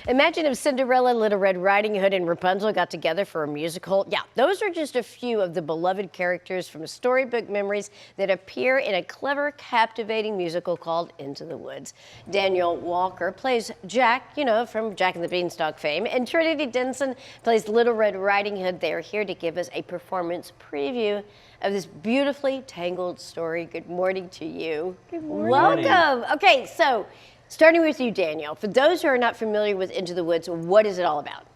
Imagine if Cinderella, Little Red Riding Hood, and Rapunzel got together for a musical. Yeah, those are just a few of the beloved characters from storybook memories that appear in a clever, captivating musical called Into the Woods. Daniel Walker plays Jack, you know, from Jack and the Beanstalk fame, and Trinity Denson plays Little Red Riding Hood. They are here to give us a performance preview of this beautifully tangled story. Good morning to you. Good morning. Welcome. Okay, so starting with you, Daniel. For those who are not familiar with Into the Woods, what is it all about?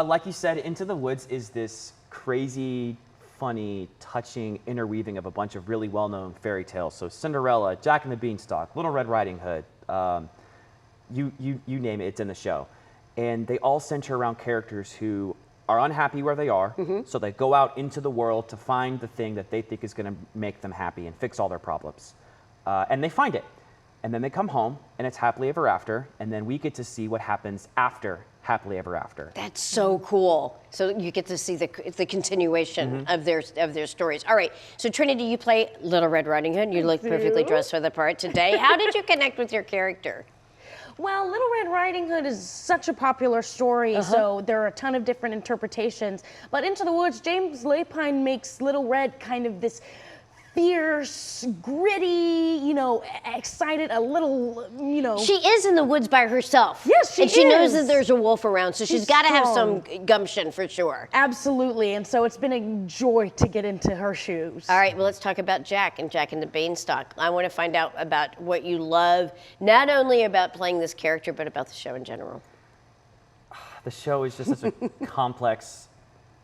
Like you said, Into the Woods is this crazy, funny, touching interweaving of a bunch of really well-known fairy tales. So Cinderella, Jack and the Beanstalk, Little Red Riding Hood, you name it, it's in the show. And they all center around characters who are unhappy where they are, so they go out into the world to find the thing that they think is going to make them happy and fix all their problems. And they find it. And then they come home, and it's happily ever after, and then we get to see what happens after happily ever after. That's so cool. So you get to see the continuation of their stories. All right, so Trinity, you play Little Red Riding Hood. You look perfectly dressed for the part today. How did you connect with your character? Well, Little Red Riding Hood is such a popular story, so there are a ton of different interpretations. But Into the Woods, James Lapine makes Little Red kind of this fierce, gritty, you know, excited, a little, you know. She is in the woods by herself. Yes, she is. And she knows is. that there's a wolf around, so she's got to have some gumption for sure. Absolutely, and so it's been a joy to get into her shoes. All right, well, let's talk about Jack and the Beanstalk. I want to find out about what you love, not only about playing this character, but about the show in general. The show is just such a complex,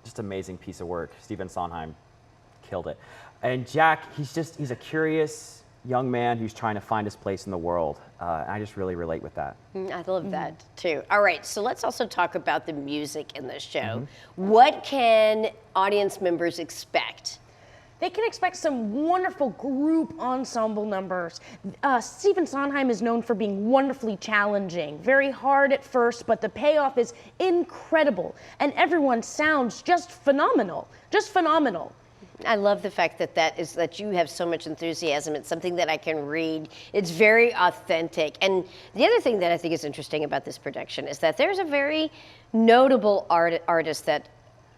just amazing piece of work. Stephen Sondheim killed it. And Jack, he's a curious young man who's trying to find his place in the world. And I just really relate with that. I love that too. All right, so let's also talk about the music in this show. What can audience members expect? They can expect some wonderful group ensemble numbers. Stephen Sondheim is known for being wonderfully challenging, very hard at first, but the payoff is incredible. And everyone sounds just phenomenal, just phenomenal. I love the fact that you have so much enthusiasm. It's something that I can read. It's very authentic. And the other thing that I think is interesting about this production is that there's a very notable artist that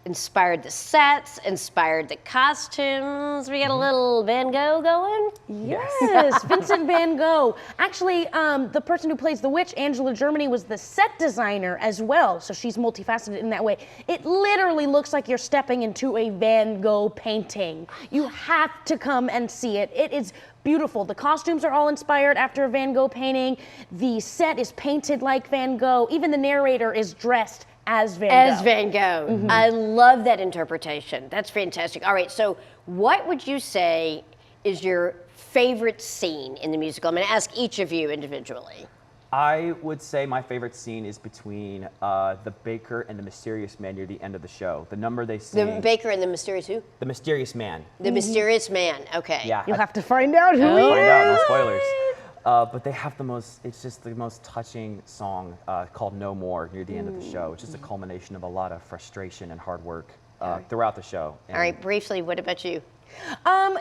inspired the sets, inspired the costumes. We got a little Van Gogh going. Yes, Vincent Van Gogh. Actually, the person who plays the witch, Angela Germany, was the set designer as well, so she's multifaceted in that way. It literally looks like you're stepping into a Van Gogh painting. You have to come and see it. It is beautiful. The costumes are all inspired after a Van Gogh painting. The set is painted like Van Gogh. Even the narrator is dressed as Van Gogh. I love that interpretation. That's fantastic. All right, so what would you say is your favorite scene in the musical? I'm going to ask each of you individually. I would say my favorite scene is between the baker and the mysterious man near the end of the show. The number they sing. The baker and the mysterious who? The mysterious man. The mysterious man, okay. Yeah. You'll have to find out who he is. Find out, no spoilers. But they have it's just the most touching song called No More near the end of the show. It's just a culmination of a lot of frustration and hard work throughout the show. All right, briefly, what about you?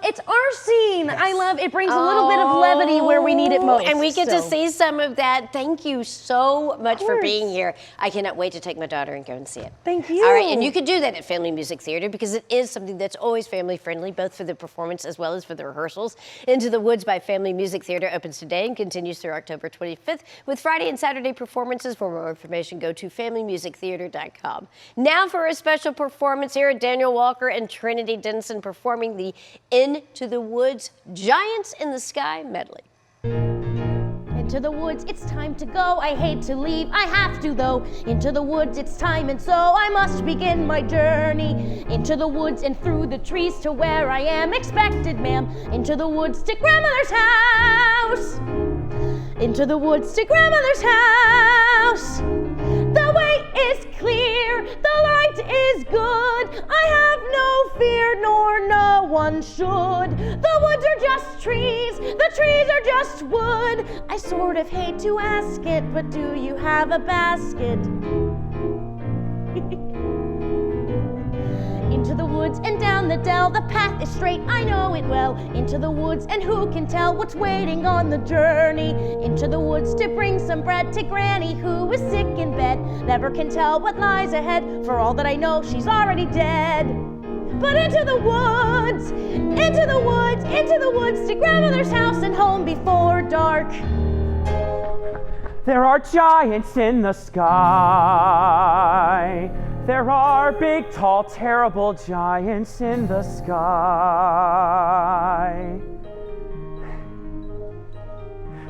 It's our scene. Yes. I love it. Brings a little bit of levity where we need it most. And we get to see some of that. Thank you so much for being here. I cannot wait to take my daughter and go and see it. Thank you. All right, and you can do that at Family Music Theater because it is something that's always family friendly, both for the performance as well as for the rehearsals. Into the Woods by Family Music Theater opens today and continues through October 25th with Friday and Saturday performances. For more information, go to FamilyMusicTheater.com. Now for a special performance here at Daniel Walker and Trinity Denson performing the Into the Woods Giants in the Sky medley. Into the woods, it's time to go. I hate to leave, I have to though. Into the woods, it's time, and so I must begin my journey. Into the woods and through the trees to where I am expected, ma'am. Into the woods to grandmother's house. Into the woods to grandmother's house. The way is clear, the light is good. I have no fear, nor no one should. The woods are just trees, the trees are just wood. I sort of hate to ask it, but do you have a basket? Into the woods and down the dell, the path is straight, I know it well. Into the woods, and who can tell what's waiting on the journey? Into the woods to bring some bread to Granny who is sick in bed. never can tell what lies ahead. For all that I know, she's already dead. But into the woods, into the woods, into the woods, to grandmother's house and home before dark. There are giants in the sky. There are big, tall, terrible giants in the sky.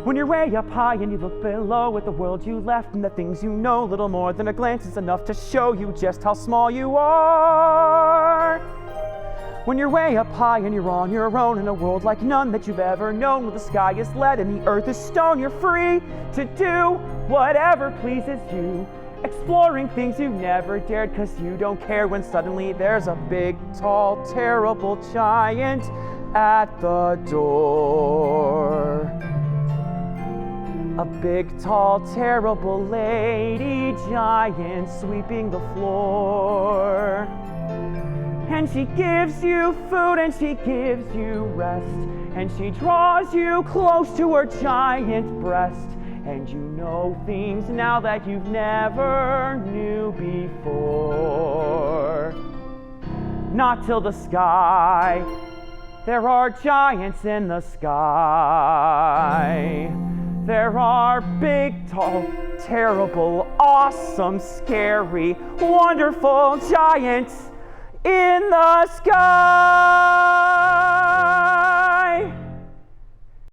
When you're way up high and you look below at the world you left and the things you know, little more than a glance is enough to show you just how small you are. When you're way up high and you're on your own in a world like none that you've ever known, where the sky is lead and the earth is stone, you're free to do whatever pleases you, exploring things you never dared, 'cause you don't care when suddenly there's a big, tall, terrible giant at the door. A big, tall, terrible lady giant sweeping the floor. And she gives you food and she gives you rest, and she draws you close to her giant breast. And you know things now that you've never knew before. Not till the sky. There are giants in the sky. There are big, tall, terrible, awesome, scary, wonderful giants in the sky.